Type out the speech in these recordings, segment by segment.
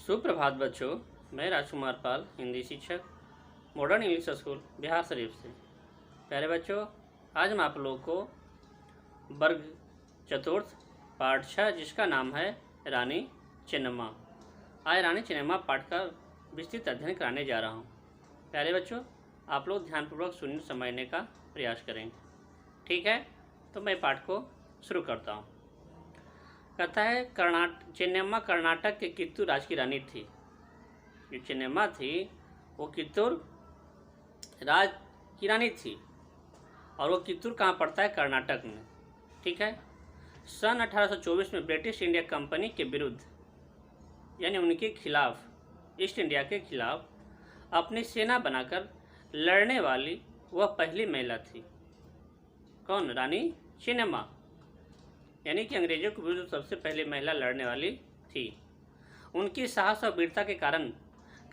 सुप्रभात बच्चों, मैं राजकुमार पाल, हिंदी शिक्षक, modern English school Bihar Sharif से। प्यारे बच्चों, आज मैं आप लोगों को वर्ग चतुर्थ पाठ 6 जिसका नाम है रानी चेन्नम्मा, आज रानी चेन्नम्मा पाठ का विस्तृत अध्ययन कराने जा रहा हूँ। प्यारे बच्चों, आप लोग ध्यानपूर्वक सुनने समझने का प्रयास करें। ठीक है, तो मैं पाठ को शुरू करता हूँ। कहता है चेन्नम्मा कर्नाटक के कित्तूर राज्य की रानी थी। जो चेन्नम्मा थी वो कित्तूर राज्य की रानी थी और वो कित्तूर कहाँ पड़ता है? कर्नाटक में। ठीक है। सन 1824 में ब्रिटिश इंडिया कंपनी के विरुद्ध यानी उनके खिलाफ, ईस्ट इंडिया के खिलाफ अपनी सेना बनाकर लड़ने वाली वह पहली महिला थी। कौन? रानी चेन्नम्मा, यानी कि अंग्रेजों के विरुद्ध सबसे पहले महिला लड़ने वाली थी। उनकी साहस और वीरता के कारण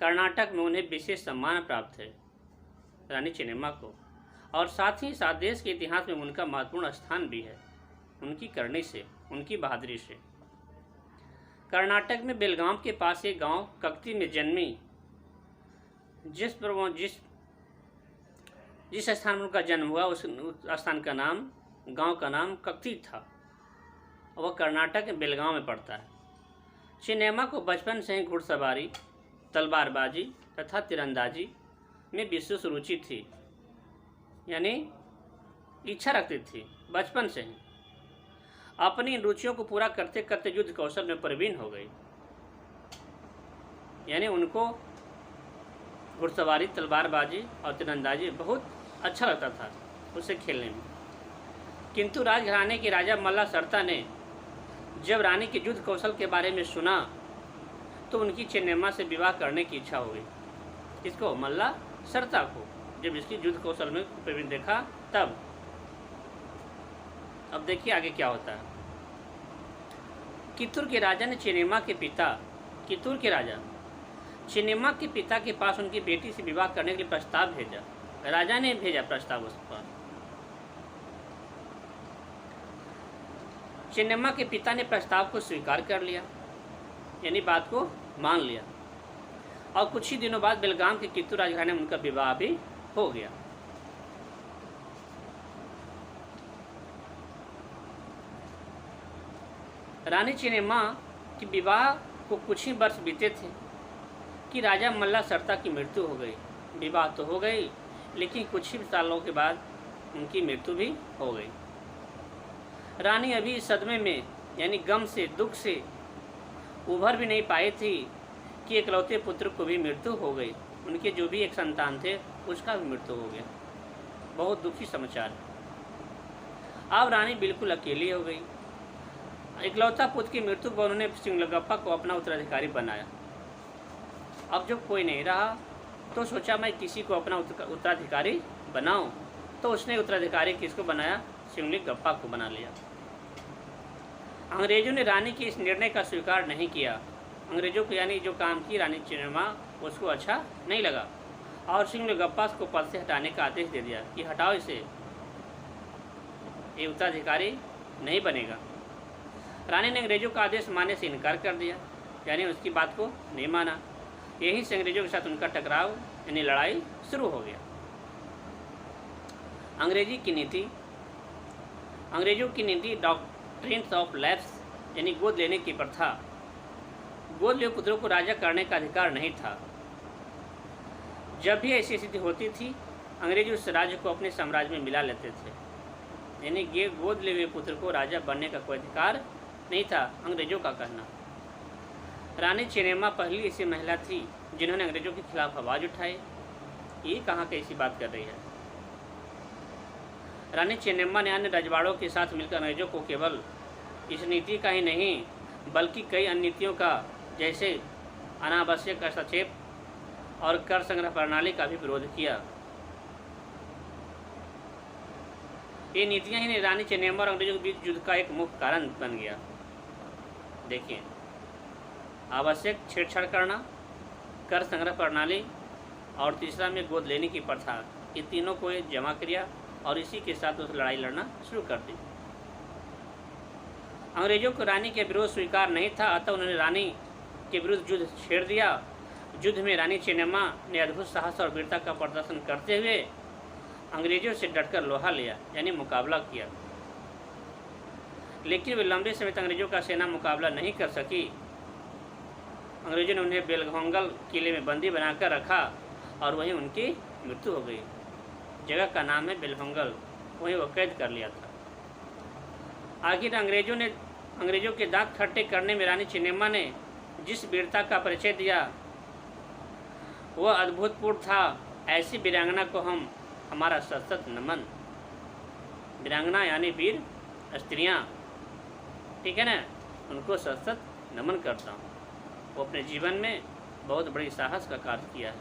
कर्नाटक में उन्हें विशेष सम्मान प्राप्त है, रानी चेन्नम्मा को, और साथ ही साथ देश के इतिहास में उनका महत्वपूर्ण स्थान भी है उनकी करनी से, उनकी बहादुरी से। कर्नाटक में बेलगाम के पास एक गांव कक्ती में जन्मी। जिस स्थान में उनका जन्म हुआ उस स्थान का नाम, गांव का नाम कक्ती था। वह कर्नाटक के बेलगांव में पड़ता है। चेन्नम्मा को बचपन से ही घुड़सवारी, तलवारबाजी तथा तीरंदाजी में विशेष रुचि थी, यानी इच्छा रखती थी बचपन से ही। अपनी इन रुचियों को पूरा करते करते युद्ध कौशल में प्रवीण हो गई, यानी उनको घुड़सवारी, तलवारबाजी और तीरंदाजी बहुत अच्छा लगता था उसे खेलने में। किंतु राजघराने के राजा मल्ला सर्ता ने जब रानी के युद्ध कौशल के बारे में सुना तो उनकी चेन्नम्मा से विवाह करने की इच्छा हो गई। किसको? मल्ला सर्ता को। जब इसकी युद्ध कौशल में प्रवीण देखा तब। अब देखिए आगे क्या होता है। कित्तूर के राजा ने कित्तूर के राजा चेन्नम्मा के पिता के पास उनकी बेटी से विवाह करने के लिए प्रस्ताव भेजा। राजा ने भेजा प्रस्ताव उस पर। चेन्नम्मा के पिता ने प्रस्ताव को स्वीकार कर लिया, यानी बात को मान लिया, और कुछ ही दिनों बाद बेलगाम के कित्तूर राजघराने में उनका विवाह भी हो गया। रानी चेन्नम्मा के विवाह को कुछ ही वर्ष बीते थे कि राजा मल्ला सर्ता की मृत्यु हो गई। विवाह तो हो गई, लेकिन कुछ ही सालों के बाद उनकी मृत्यु भी हो गई। रानी अभी इस सदमे में, यानी गम से, दुख से उभर भी नहीं पाई थी कि इकलौते पुत्र को भी मृत्यु हो गई। उनके जो भी एक संतान थे उसका भी मृत्यु हो गया। बहुत दुखी समाचार। अब रानी बिल्कुल अकेली हो गई। इकलौता पुत्र की मृत्यु पर उन्होंने सिंगलगप्पा को अपना उत्तराधिकारी बनाया। अब जब कोई नहीं रहा तो सोचा मैं किसी को अपना उत्तराधिकारी बनाऊं, तो उसने उत्तराधिकारी किसको बनाया? सिंगलगप्पा को बना लिया। अंग्रेजों ने रानी के इस निर्णय का स्वीकार नहीं किया। अंग्रेजों को, यानी जो काम की रानी चेन्नम्मा, उसको अच्छा नहीं लगा और सिंगलगप्पा को पद से हटाने का आदेश दे दिया कि हटाओ इसे, ये उत्तराधिकारी नहीं बनेगा। रानी ने अंग्रेजों का आदेश मानने से इनकार कर दिया, यानी उसकी बात को नहीं माना। यहीं से अंग्रेजों के साथ उनका टकराव, यानी लड़ाई शुरू हो गया। अंग्रेजों की नीति डॉक्ट्रिन्स ऑफ लैप्स, यानी गोद लेने की प्रथा। गोद लिए पुत्रों को राजा करने का अधिकार नहीं था। जब भी ऐसी स्थिति होती थी, अंग्रेज उस राज्य को अपने साम्राज्य में मिला लेते थे, यानी ये गोद लिए हुए पुत्र को राजा बनने का कोई अधिकार नहीं था, अंग्रेजों का कहना। रानी चेन्नम्मा पहली ऐसी महिला थी जिन्होंने अंग्रेजों के खिलाफ आवाज़ उठाई। ये कहाँ कैसी बात कर रही है। रानी चेन्नम्मा ने अन्य रजवाड़ों के साथ मिलकर अंग्रेजों को केवल इस नीति का ही नहीं बल्कि कई अन्य नीतियों का, जैसे अनावश्यक हस्तक्षेप और कर संग्रह प्रणाली का भी विरोध किया। ये नीतियां ही रानी चेन्नम्मा और अंग्रेजों के बीच युद्ध का एक मुख्य कारण बन गया। देखिए, आवश्यक छेड़छाड़ करना, कर संग्रह प्रणाली और तीसरा में गोद लेने की प्रथा, ये तीनों को जमा किया और इसी के साथ उस लड़ाई लड़ना शुरू कर दी। अंग्रेजों को रानी के विरोध स्वीकार नहीं था, अतः उन्होंने रानी के विरुद्ध युद्ध छेड़ दिया। युद्ध में रानी चेन्नम्मा ने अद्भुत साहस और वीरता का प्रदर्शन करते हुए अंग्रेजों से डटकर लोहा लिया, यानी मुकाबला किया। लेकिन वे लंबे समय तक अंग्रेजों का सेना मुकाबला नहीं कर सकी। अंग्रेजों ने उन्हें बेलघोंगल किले में बंदी बनाकर रखा और वहीं उनकी मृत्यु हो गई। जगह का नाम है बेलघोंगल, वहीं वो कैद कर लिया था। आखिर अंग्रेजों के दांत खट्टे करने में रानी चेन्नम्मा ने जिस वीरता का परिचय दिया वह अद्भुतपूर्ण था। ऐसी वीरांगना को हमारा सशक्त नमन। वीरांगना यानी वीर स्त्रियाँ, ठीक है ना, उनको सशक्त नमन करता हूँ। वो अपने जीवन में बहुत बड़ी साहस का कार्य किया है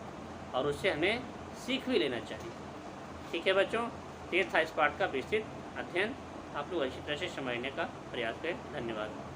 और उससे हमें सीख भी लेना चाहिए। ठीक है बच्चों, ये था इस पाठ का विस्तृत अध्ययन। आप लोग अच्छी तरह से समझने का प्रयास करें। धन्यवाद।